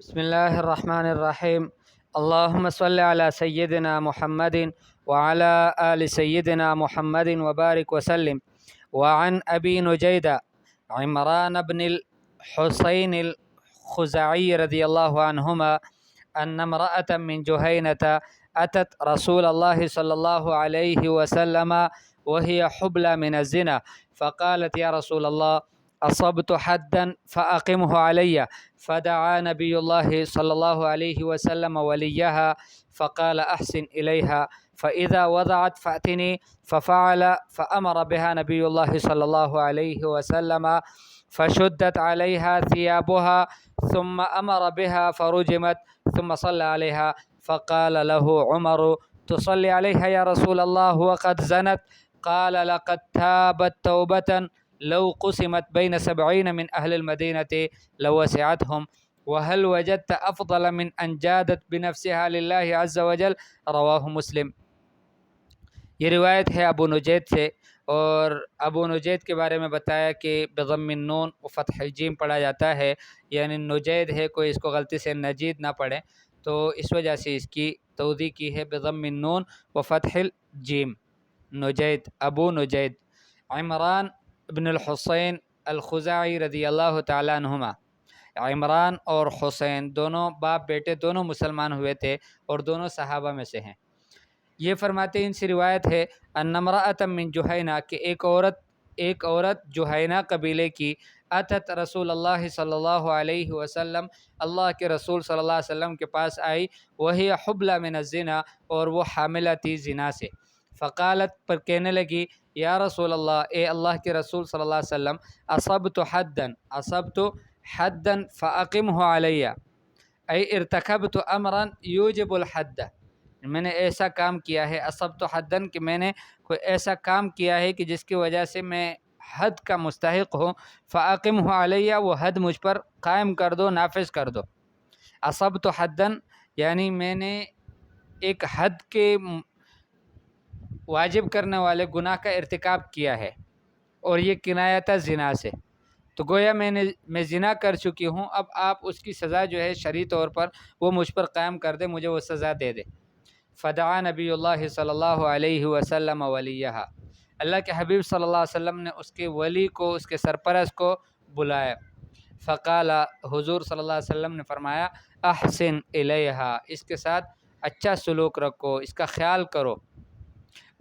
بسم الله الرحمن الرحيم. اللهم صل على سيدنا محمد وعلى آل سيدنا محمد وبارك وسلم. وعن أبي نجيدة عمران بن الحسين الخزاعي رضي الله عنهما أن امرأة من جهينة أتت رسول الله صلى الله عليه وسلم وهي حبلى من الزنا، فقالت: يا رسول الله، أصبت حدا فأقمه علي. فدعا نبي الله صلى الله عليه وسلم وليها فقال: أحسن إليها، فإذا وضعت فأتني. ففعل، فأمر بها نبي الله صلى الله عليه وسلم فشدت عليها ثيابها، ثم أمر بها فرجمت، ثم صلى عليها. فقال له عمر: تصلي عليها يا رسول الله وقد زنت؟ قال: لقد تابت توبة لو قسمت بين 70 من أهل المدينة لوسعتهم، وهل وجدت أفضل من أن جادت بنفسها لله عز وجل؟ رواہ مسلم۔ یہ روایت ہے ابو نجید سے، اور ابو نجید کے بارے میں بتایا کہ بضم النون و فتح الجیم پڑھا جاتا ہے، یعنی نجید ہے، کوئی اس کو غلطی سے نجید نہ پڑھے، تو اس وجہ سے اس کی توضیح کی ہے بضم النون و فتح الجیم، نجید، ابو نجید عمران ابن الحسین الخزاعی رضی اللہ تعالیٰ عنہما۔ عمران اور حسین دونوں باپ بیٹے دونوں مسلمان ہوئے تھے اور دونوں صحابہ میں سے ہیں۔ یہ فرماتے ہیں، ان سے روایت ہے ان امرأۃ من جہینہ، کہ ایک عورت جہینہ قبیلے کی، اتت رسول اللہ صلی اللہ علیہ وسلم، اللہ کے رسول صلی اللہ علیہ وسلم کے پاس آئی، وہی حبلى من الزنا، اور وہ حاملہ تھی زنا سے۔ فقالت، پر کہنے لگی: یا رسول اللہ، اے اللہ کے رسول صلی اللہ علیہ وسلم، اصبت حدا فاقمہ علیہ، اے ارتکبت امرا یوجب الحد، میں نے ایسا کام کیا ہے، اصبت حدا، کہ میں نے کوئی ایسا کام کیا ہے کہ جس کی وجہ سے میں حد کا مستحق ہوں، فاقمہ علیہ، وہ حد مجھ پر قائم کر دو، نافذ کر دو۔ اصبت حدا یعنی میں نے ایک حد کے واجب کرنے والے گناہ کا ارتکاب کیا ہے، اور یہ کنایہ تھا زنا سے، تو گویا میں زنا کر چکی ہوں، اب آپ اس کی سزا جو ہے شرعی طور پر وہ مجھ پر قائم کر دے، مجھے وہ سزا دے دے۔ فدعا نبی اللہ صلی اللہ علیہ وسلم ولیہا، اللہ کے حبیب صلی اللہ علیہ وسلم نے اس کے ولی کو، اس کے سرپرست کو بلایا۔ فقال، حضور صلی اللہ علیہ وسلم نے فرمایا: احسن الیہا، اس کے ساتھ اچھا سلوک رکھو، اس کا خیال کرو۔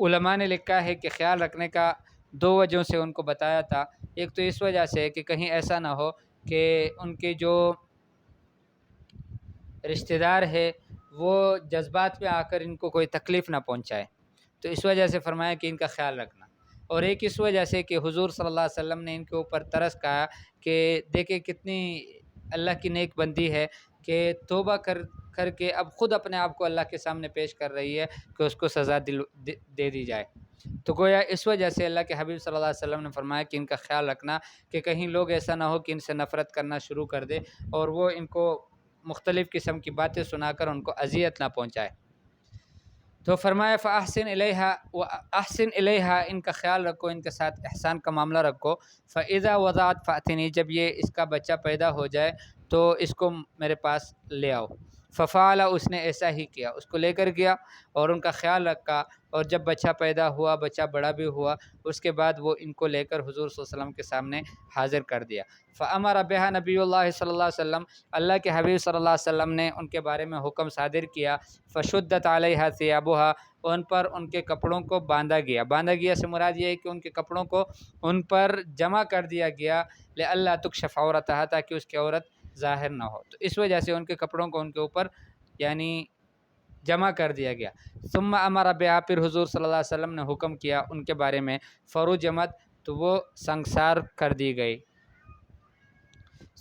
علماء نے لکھا ہے کہ خیال رکھنے کا دو وجہوں سے ان کو بتایا تھا، ایک تو اس وجہ سے کہ کہیں ایسا نہ ہو کہ ان کے جو رشتہ دار ہے وہ جذبات میں آ کر ان کو کوئی تکلیف نہ پہنچائے، تو اس وجہ سے فرمایا کہ ان کا خیال رکھنا، اور ایک اس وجہ سے کہ حضور صلی اللہ علیہ وسلم نے ان کے اوپر ترس کہا کہ دیکھیں کتنی اللہ کی نیک بندی ہے کہ توبہ کر کے اب خود اپنے آپ کو اللہ کے سامنے پیش کر رہی ہے کہ اس کو سزا دے دی جائے، تو گویا اس وجہ سے اللہ کے حبیب صلی اللہ علیہ وسلم نے فرمایا کہ ان کا خیال رکھنا، کہ کہیں لوگ ایسا نہ ہو کہ ان سے نفرت کرنا شروع کر دے اور وہ ان کو مختلف قسم کی باتیں سنا کر ان کو اذیت نہ پہنچائے۔ تو فرمایا فاحسن الیہا، احسن الیہا، ان کا خیال رکھو، ان کے ساتھ احسان کا معاملہ رکھو۔ فاذا وضعت فاتنی، جب یہ اس کا بچہ پیدا ہو جائے تو اس کو میرے پاس لے آؤ۔ ففعل، اس نے ایسا ہی کیا، اس کو لے کر گیا اور ان کا خیال رکھا، اور جب بچہ پیدا ہوا، بچہ بڑا بھی ہوا، اس کے بعد وہ ان کو لے کر حضور صلی اللہ علیہ وسلم کے سامنے حاضر کر دیا۔ فامر بها نبی اللہ صلی اللہ علیہ وسلم، اللہ کے حبیب صلی اللہ علیہ وسلم نے ان کے بارے میں حکم صادر کیا۔ فشدت علیہا ثیابها، ان پر ان کے کپڑوں کو باندھا گیا۔ باندھا گیا سے مراد یہ ہے کہ ان کے کپڑوں کو ان پر جمع کر دیا گیا، لئلا تکشف عورتها، تاکہ اس کی عورت ظاہر نہ ہو، تو اس وجہ سے ان کے کپڑوں کو ان کے اوپر یعنی جمع کر دیا گیا۔ ثم امر بها، پھر حضور صلی اللہ علیہ وسلم نے حکم کیا ان کے بارے میں، فرجمت، تو وہ سنگسار کر دی گئی۔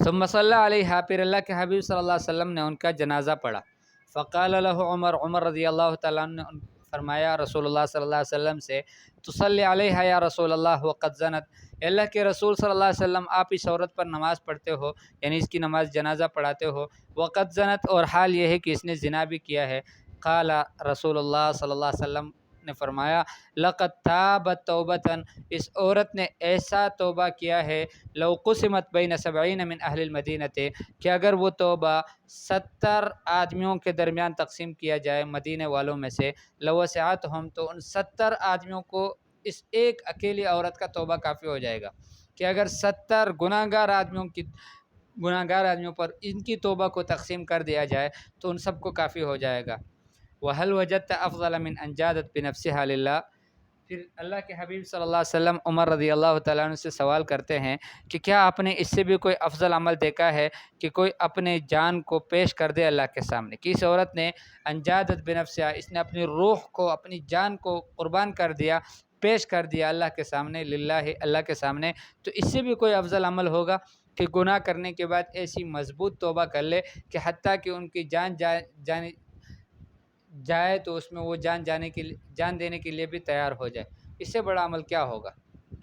ثم صلی علیہا، پھر اللہ کے حبیب صلی اللہ علیہ وسلم نے ان کا جنازہ پڑھا۔ فقال له عمر رضی اللہ تعالیٰ عنہ نے فرمایا رسول اللہ صلی اللہ علیہ وسلم سے: تصلی علیہا یا رسول اللہ وقد زنت، اللہ کے رسول صلی اللہ علیہ وسلم، آپ اس عورت پر نماز پڑھتے ہو، یعنی اس کی نماز جنازہ پڑھاتے ہو، وقد زنت، اور حال یہ ہے کہ اس نے زنا بھی کیا ہے۔ قال رسول اللہ صلی اللہ علیہ وسلم، نے فرمایا لقد تابت توبتن، اس عورت نے ایسا توبہ کیا ہے لو قسمت بین 70 من اہل المدینہ، کہ اگر وہ توبہ 70 آدمیوں کے درمیان تقسیم کیا جائے مدینے والوں میں سے، لوسعتہم، تو ان 70 آدمیوں کو اس ایک اکیلی عورت کا توبہ کافی ہو جائے گا، کہ اگر 70 گناہگار آدمیوں پر ان کی توبہ کو تقسیم کر دیا جائے تو ان سب کو کافی ہو جائے گا۔ وَهَلْ وَجَدْتَ أَفْضَلَ مِنْ أَنْ جَادَتْ بِنَفْسِهَا لِلَّهِ، پھر اللہ کے حبیب صلی اللہ علیہ وسلم عمر رضی اللہ تعالیٰ عنہ سے سوال کرتے ہیں کہ کیا آپ نے اس سے بھی کوئی افضل عمل دیکھا ہے کہ کوئی اپنے جان کو پیش کر دے اللہ کے سامنے؟ کہ اس عورت نے انجادت بنفسها، اس نے اپنی روح کو، اپنی جان کو قربان کر دیا، پیش کر دیا اللہ کے سامنے، للہ، اللہ کے سامنے، تو اس سے بھی کوئی افضل عمل ہوگا کہ گناہ کرنے کے بعد ایسی مضبوط توبہ کر لے کہ حتیٰ کہ ان کی جان جائے تو اس میں وہ جان دینے کے لیے بھی تیار ہو جائے۔ اس سے بڑا عمل کیا ہوگا؟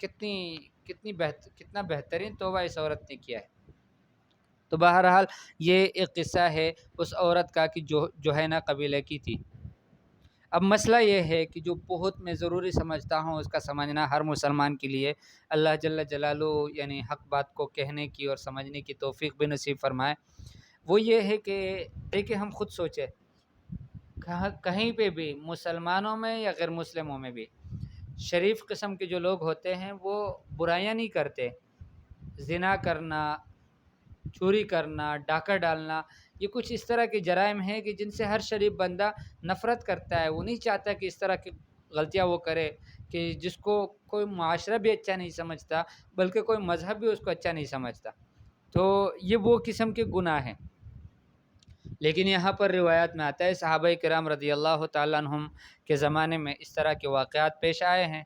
کتنا بہترین توبہ اس عورت نے کیا ہے۔ تو بہرحال یہ ایک قصہ ہے اس عورت کا کہ جو جوہینہ قبیلے کی تھی۔ اب مسئلہ یہ ہے کہ جو بہت میں ضروری سمجھتا ہوں اس کا سمجھنا ہر مسلمان کے لیے، اللہ جل جلالہ یعنی حق بات کو کہنے کی اور سمجھنے کی توفیق بھی نصیب فرمائے، وہ یہ ہے کہ دیکھیں ہم خود سوچیں، کہیں پہ بھی مسلمانوں میں یا غیر مسلموں میں بھی شریف قسم کے جو لوگ ہوتے ہیں وہ برائیاں نہیں کرتے، زنا کرنا، چوری کرنا، ڈاکہ ڈالنا، یہ کچھ اس طرح کے جرائم ہیں کہ جن سے ہر شریف بندہ نفرت کرتا ہے، وہ نہیں چاہتا کہ اس طرح کی غلطیاں وہ کرے، کہ جس کو کوئی معاشرہ بھی اچھا نہیں سمجھتا بلکہ کوئی مذہب بھی اس کو اچھا نہیں سمجھتا، تو یہ وہ قسم کے گناہ ہیں۔ لیکن یہاں پر روایات میں آتا ہے صحابہ کرام رضی اللہ تعالیٰ عنہم کے زمانے میں اس طرح کے واقعات پیش آئے ہیں۔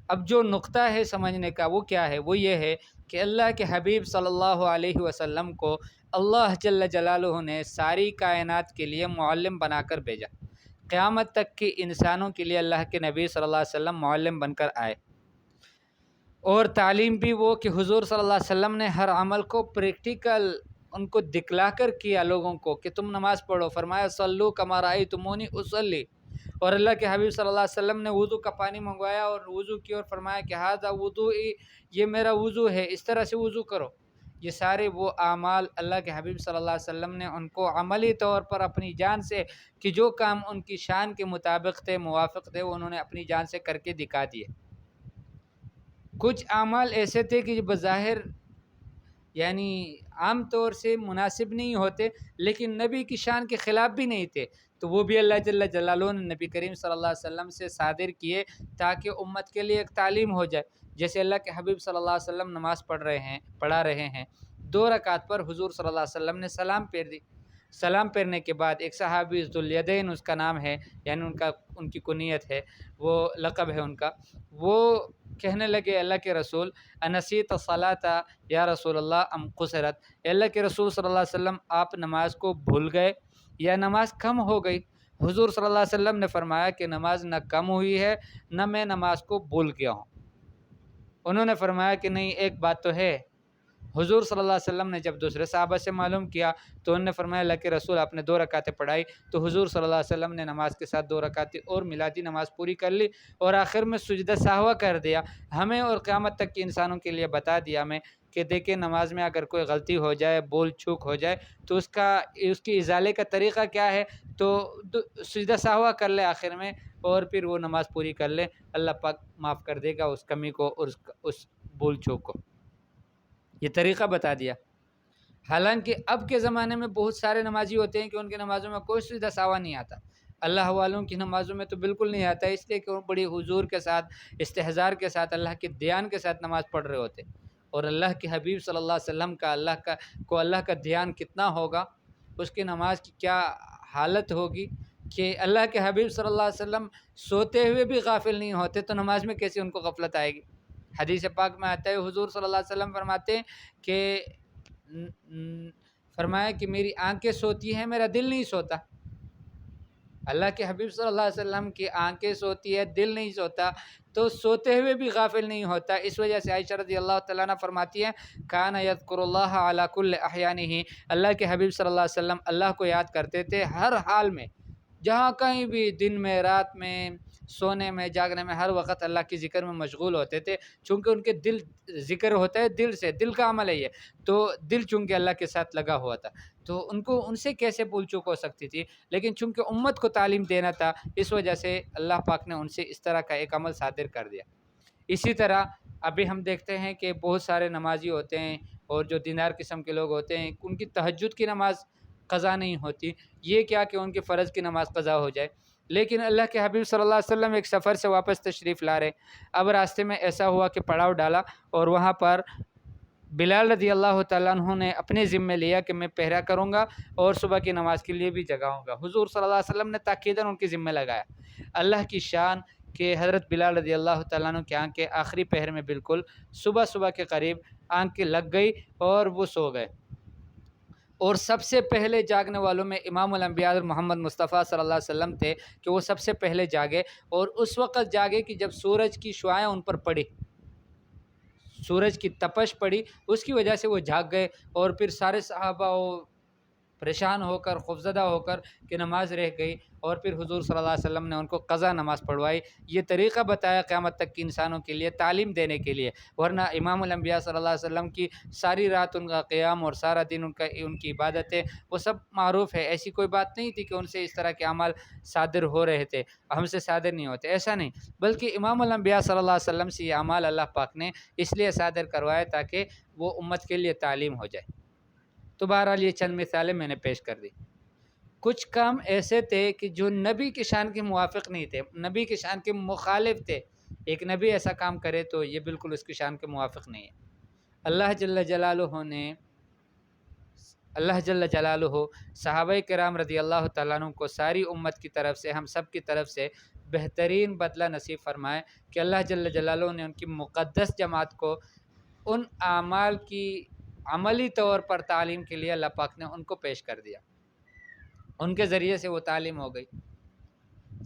اب جو نقطہ ہے سمجھنے کا وہ کیا ہے؟ وہ یہ ہے کہ اللہ کے حبیب صلی اللہ علیہ وسلم کو اللہ جل جلالہ نے ساری کائنات کے لیے معلم بنا کر بھیجا، قیامت تک کی انسانوں کے لیے اللہ کے نبی صلی اللہ علیہ وسلم معلم بن کر آئے، اور تعلیم بھی وہ کہ حضور صلی اللہ علیہ وسلم نے ہر عمل کو پریکٹیکل ان کو دکھلا کر کیا لوگوں کو، کہ تم نماز پڑھو، فرمایا صلو کما رأیتمونی اصلی، اور اللہ کے حبیب صلی اللہ علیہ وسلم نے وضو کا پانی منگوایا اور وضو کی، اور فرمایا کہ ھذا وضوئی، یہ میرا وضو ہے، اس طرح سے وضو کرو۔ یہ سارے وہ اعمال اللہ کے حبیب صلی اللہ علیہ وسلم نے ان کو عملی طور پر اپنی جان سے، کہ جو کام ان کی شان کے مطابق تھے، موافق تھے، وہ انہوں نے اپنی جان سے کر کے دکھا دیے۔ کچھ اعمال ایسے تھے کہ بظاہر یعنی عام طور سے مناسب نہیں ہوتے، لیکن نبی کی شان کے خلاف بھی نہیں تھے، تو وہ بھی اللہ جل جلالہ نے نبی کریم صلی اللہ علیہ وسلم سے صادر کیے تاکہ امت کے لیے ایک تعلیم ہو جائے۔ جیسے اللہ کے حبیب صلی اللہ علیہ وسلم نماز پڑھا رہے ہیں، 2 رکعت پر حضور صلی اللہ علیہ وسلم نے سلام پھیر دی، سلام پھیرنے کے بعد ایک صحابی ذوالیدین اس کا نام ہے، یعنی ان کی کنیت ہے، وہ لقب ہے ان کا، وہ کہنے لگے اللہ کے رسول انسیت الصلاۃ یا رسول اللہ ام قصرت، اللہ کے رسول صلی اللہ علیہ وسلم آپ نماز کو بھول گئے یا نماز کم ہو گئی؟ حضور صلی اللہ علیہ وسلم نے فرمایا کہ نماز نہ کم ہوئی ہے نہ میں نماز کو بھول گیا ہوں۔ انہوں نے فرمایا کہ نہیں، ایک بات تو ہے۔ حضور صلی اللہ علیہ وسلم نے جب دوسرے صحابہ سے معلوم کیا تو انہوں نے فرمایا اللہ کے رسول آپ نے 2 رکعتیں پڑھائی، تو حضور صلی اللہ علیہ وسلم نے نماز کے ساتھ 2 رکعتیں اور ملادی نماز پوری کر لی، اور آخر میں سجدہ سہوا کر دیا، ہمیں اور قیامت تک کے انسانوں کے لیے بتا دیا ہمیں کہ دیکھیں نماز میں اگر کوئی غلطی ہو جائے، بول چوک ہو جائے، تو اس کی ازالے کا طریقہ کیا ہے، تو سجدہ سہوا کر لے آخر میں، اور پھر وہ نماز پوری کر لے، اللہ پاک معاف کر دے گا اس کمی کو اور اس بول چوک کو۔ یہ طریقہ بتا دیا۔ حالانکہ اب کے زمانے میں بہت سارے نمازی ہوتے ہیں کہ ان کی نمازوں میں کوئی سجدہ سہوا نہیں آتا، اللہ والوں کی نمازوں میں تو بالکل نہیں آتا، اس لیے کہ وہ بڑی حضور کے ساتھ، استحضار کے ساتھ، اللہ کے دھیان کے ساتھ نماز پڑھ رہے ہوتے، اور اللہ کے حبیب صلی اللہ علیہ وسلم کا اللہ کا دھیان کتنا ہوگا، اس کی نماز کی کیا حالت ہوگی کہ اللہ کے حبیب صلی اللہ علیہ وسلم سوتے ہوئے بھی غافل نہیں ہوتے، تو نماز میں کیسے ان کو غفلت آئے گی؟ حدیث پاک میں آتا ہے حضور صلی اللہ علیہ وسلم فرماتے ہیں کہ فرمایا کہ میری آنکھیں سوتی ہیں، میرا دل نہیں سوتا۔ اللہ کے حبیب صلی اللہ علیہ وسلم کی آنکھیں سوتی ہے، دل نہیں سوتا، تو سوتے ہوئے بھی غافل نہیں ہوتا۔ اس وجہ سے عائشہ رضی اللہ تعالیٰ عنہ فرماتی ہیں کان یذکر اللہ علی کل احیانہ، اللہ کے حبیب صلی اللہ علیہ وسلم اللہ کو یاد کرتے تھے ہر حال میں، جہاں کہیں بھی دن میں رات میں سونے میں جاگنے میں ہر وقت اللہ کی ذکر میں مشغول ہوتے تھے، چونکہ ان کے دل ذکر ہوتا ہے دل سے، دل کا عمل ہے یہ، تو دل چونکہ اللہ کے ساتھ لگا ہوا تھا، تو ان سے کیسے بھول چوک ہو سکتی تھی؟ لیکن چونکہ امت کو تعلیم دینا تھا، اس وجہ سے اللہ پاک نے ان سے اس طرح کا ایک عمل صادر کر دیا۔ اسی طرح ابھی ہم دیکھتے ہیں کہ بہت سارے نمازی ہوتے ہیں اور جو دیندار قسم کے لوگ ہوتے ہیں، ان کی تہجد کی نماز قضا نہیں ہوتی، یہ کیا کہ ان کی فرض کی نماز قضا ہو جائے، لیکن اللہ کے حبیب صلی اللہ علیہ وسلم ایک سفر سے واپس تشریف لا رہے، اب راستے میں ایسا ہوا کہ پڑاؤ ڈالا اور وہاں پر بلال رضی اللہ تعالیٰ عنہ نے اپنے ذمے لیا کہ میں پہرا کروں گا اور صبح کی نماز کے لیے بھی جگاؤں گا۔ حضور صلی اللہ علیہ وسلم نے تاکیداً ان کے ذمے لگایا۔ اللہ کی شان کہ حضرت بلال رضی اللہ تعالیٰ عنہ کی آنکھیں آخری پہر میں بالکل صبح کے قریب آنکھیں لگ گئی اور وہ سو گئے، اور سب سے پہلے جاگنے والوں میں امام الانبیاء محمد مصطفیٰ صلی اللہ علیہ وسلم تھے کہ وہ سب سے پہلے جاگے، اور اس وقت جاگے کہ جب سورج کی شعاعیں ان پر پڑی، سورج کی تپش پڑی، اس کی وجہ سے وہ جاگ گئے، اور پھر سارے صحابہ پریشان ہو کر خوفزدہ ہو کر کہ نماز رہ گئی، اور پھر حضور صلی اللہ علیہ وسلم نے ان کو قضا نماز پڑھوائی۔ یہ طریقہ بتایا قیامت تک کی انسانوں کے لیے، تعلیم دینے کے لیے، ورنہ امام الانبیاء صلی اللہ علیہ وسلم کی ساری رات ان کا قیام اور سارا دن ان کی عبادتیں وہ سب معروف ہے، ایسی کوئی بات نہیں تھی کہ ان سے اس طرح کے اعمال صادر ہو رہے تھے، ہم سے صادر نہیں ہوتے، ایسا نہیں، بلکہ امام الانبیاء صلی اللہ علیہ وسلم سے یہ اعمال اللہ پاک نے اس لیے صادر کروائے تاکہ وہ امت کے لیے تعلیم ہو جائے۔ تو بہرحال یہ چند مثالیں میں نے پیش کر دی۔ کچھ کام ایسے تھے کہ جو نبی کی شان کے موافق نہیں تھے، نبی کی شان کے مخالف تھے، ایک نبی ایسا کام کرے تو یہ بالکل اس کی شان کے موافق نہیں ہے۔ اللہ جل جلالہ صحابہ کرام رضی اللہ تعالیٰ عنہ کو ساری امت کی طرف سے، ہم سب کی طرف سے بہترین بدلہ نصیب فرمائے کہ اللہ جل جلالہ نے ان کی مقدس جماعت کو ان اعمال کی عملی طور پر تعلیم کے لیے اللہ پاک نے ان کو پیش کر دیا، ان کے ذریعے سے وہ تعلیم ہو گئی۔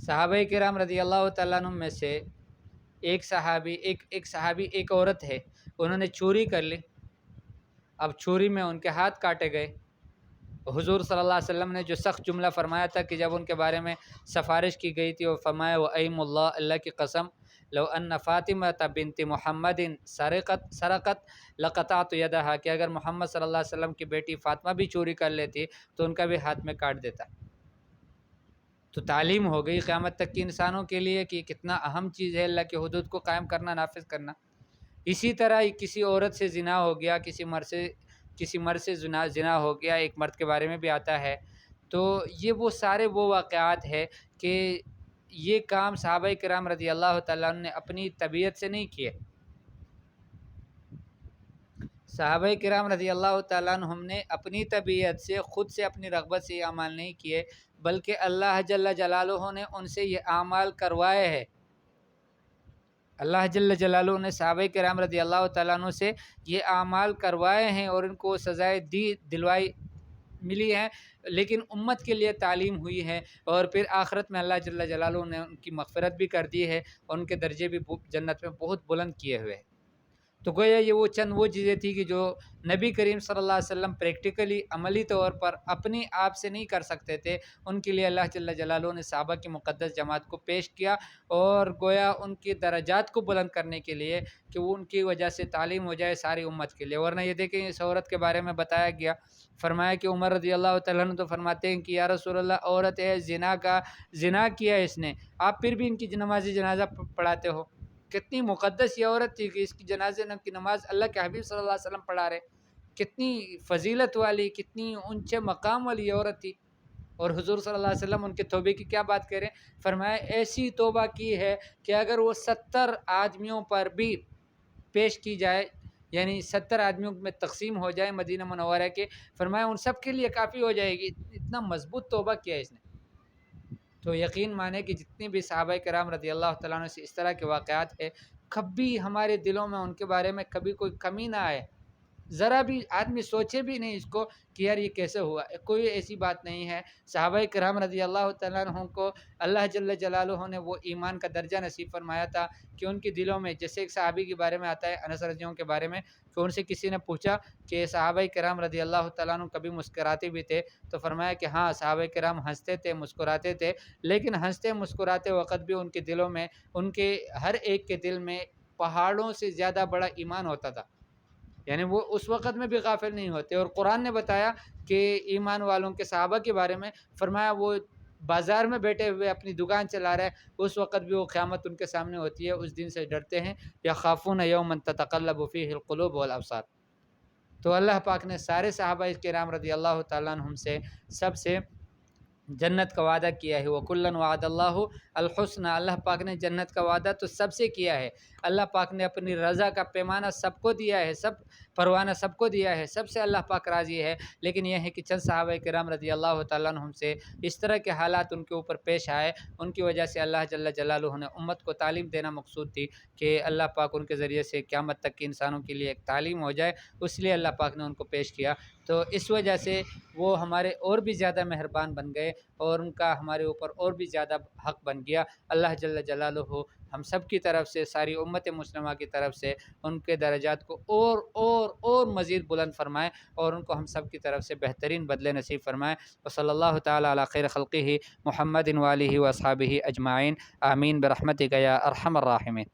صحابہ کرام رضی اللہ تعالیٰ عنہ میں سے ایک صحابی ایک عورت ہے، انہوں نے چوری کر لی، اب چوری میں ان کے ہاتھ کاٹے گئے۔ حضور صلی اللہ علیہ وسلم نے جو سخت جملہ فرمایا تھا کہ جب ان کے بارے میں سفارش کی گئی تھی، وہ فرمایا وَأَيْمُ اللَّهِ، اللہ کی قسم، لو ان فاطمہ بنت محمد سرقت لقطعت یدہا، کہ اگر محمد صلی اللہ علیہ وسلم کی بیٹی فاطمہ بھی چوری کر لیتی تو ان کا بھی ہاتھ میں کاٹ دیتا۔ تو تعلیم ہو گئی قیامت تک کی انسانوں کے لیے کہ کتنا اہم چیز ہے اللہ کے حدود کو قائم کرنا، نافذ کرنا۔ اسی طرح کسی عورت سے زنا ہو گیا، کسی مرد سے زنا ہو گیا، ایک مرد کے بارے میں بھی آتا ہے، تو یہ وہ سارے وہ واقعات ہیں کہ یہ کام صحابہ کرام رضی اللہ تعالیٰ عنہ نے اپنی طبیعت سے نہیں کیے۔ صحابہ کرام رضی اللہ تعالیٰ عنہ نے اپنی طبیعت سے، خود سے، اپنی رغبت سے یہ اعمال نہیں کیے، بلکہ اللہ جل جلالہ نے ان سے یہ اعمال کروائے ہیں۔ اللہ جل جلالہ نے صحابہ کرام رضی اللہ تعالیٰ عنہ سے یہ اعمال کروائے ہیں اور ان کو سزائے دلوائی ملی ہے، لیکن امت کے لیے تعلیم ہوئی ہے، اور پھر آخرت میں اللہ جل جلالہ نے ان کی مغفرت بھی کر دی ہے اور ان کے درجے بھی جنت میں بہت بلند کیے ہوئے ہیں۔ تو گویا یہ چند وہ چیزیں تھی کہ جو نبی کریم صلی اللہ علیہ وسلم پریکٹیکلی عملی طور پر اپنی آپ سے نہیں کر سکتے تھے، ان کے لیے اللہ جل جلالہ نے صحابہ کی مقدس جماعت کو پیش کیا، اور گویا ان کی درجات کو بلند کرنے کے لیے کہ وہ ان کی وجہ سے تعلیم ہو جائے ساری امت کے لیے۔ ورنہ یہ دیکھیں اس عورت کے بارے میں بتایا گیا، فرمایا کہ عمر رضی اللہ تعالیٰ عنہ تو فرماتے ہیں کہ یا رسول اللہ، عورت ہے، زنا کیا اس نے، آپ پھر بھی ان کی نماز جنازہ پڑھاتے ہو؟ کتنی مقدس یہ عورت تھی کہ اس کی جنازے کی نماز اللہ کے حبیب صلی اللہ علیہ وسلم پڑھا رہے، کتنی فضیلت والی، کتنی اونچے مقام والی یہ عورت تھی، اور حضور صلی اللہ علیہ وسلم ان کے توبے کی کیا بات کریں، فرمایا ایسی توبہ کی ہے کہ اگر وہ 70 آدمیوں پر بھی پیش کی جائے، یعنی 70 آدمیوں میں تقسیم ہو جائے مدینہ منورہ کے، فرمایا ان سب کے لیے کافی ہو جائے گی، اتنا مضبوط توبہ کیا ہے اس نے۔ تو یقین مانے کہ جتنی بھی صحابہ کرام رضی اللہ تعالیٰ عنہ سے اس طرح کے واقعات ہیں، کبھی ہمارے دلوں میں ان کے بارے میں کبھی کوئی کمی نہ آئے، ذرا بھی آدمی سوچے بھی نہیں اس کو کہ یار یہ کیسے ہوا. کوئی ایسی بات نہیں ہے. صحابہ کرام رضی اللہ تعالیٰ عنہ کو اللہ جل جلالہ نے وہ ایمان کا درجہ نصیب فرمایا تھا کہ ان کے دلوں میں، جیسے ایک صحابی کے بارے میں آتا ہے انس رضی اللہ عنہ کے بارے میں، کہ ان سے کسی نے پوچھا کہ صحابہ کرام رضی اللہ تعالیٰ عنہ کبھی مسکراتے بھی تھے؟ تو فرمایا کہ ہاں، صحابہ کرام ہنستے تھے، مسکراتے تھے، لیکن ہنستے مسکراتے وقت بھی ان کے دلوں میں، ان کے ہر ایک کے دل میں پہاڑوں سے زیادہ بڑا ایمان ہوتا تھا. یعنی وہ اس وقت میں بھی غافل نہیں ہوتے. اور قرآن نے بتایا کہ ایمان والوں کے صحابہ کے بارے میں، فرمایا وہ بازار میں بیٹھے ہوئے اپنی دکان چلا رہے، اس وقت بھی وہ قیامت ان کے سامنے ہوتی ہے، اس دن سے ڈرتے ہیں. یا خافون یوما تتقلب فیہ القلوب والابصار. تو اللہ پاک نے سارے صحابہ کرام رضی اللہ تعالیٰ عنہم سے، سب سے جنت کا وعدہ کیا ہے. وَكُلًّا وَعَدَ اللَّهُ الْحُسْنَى. اللہ پاک نے جنت کا وعدہ تو سب سے کیا ہے. اللہ پاک نے اپنی رضا کا پیمانہ سب کو دیا ہے، سب پروانہ سب کو دیا ہے، سب سے اللہ پاک راضی ہے. لیکن یہ ہے کہ چند صحابہ کرام رضی اللہ تعالیٰ عنہم سے اس طرح کے حالات ان کے اوپر پیش آئے، ان کی وجہ سے اللہ جل جلالہ نے امت کو تعلیم دینا مقصود تھی کہ اللہ پاک ان کے ذریعے سے قیامت تک کے انسانوں کے لیے ایک تعلیم ہو جائے، اس لیے اللہ پاک نے ان کو پیش کیا. تو اس وجہ سے وہ ہمارے اور بھی زیادہ مہربان بن گئے، اور ان کا ہمارے اوپر اور بھی زیادہ حق بن گیا. اللہ جل جلالہ ہم سب کی طرف سے، ساری امت مسلمہ کی طرف سے ان کے درجات کو اور مزید بلند فرمائے، اور ان کو ہم سب کی طرف سے بہترین بدلے نصیب فرمائے. وصلی اللہ تعالی علی خیر خلقہ محمد وآلہ واصحابہ اجمعین. آمین برحمتک یا ارحم الراحمین.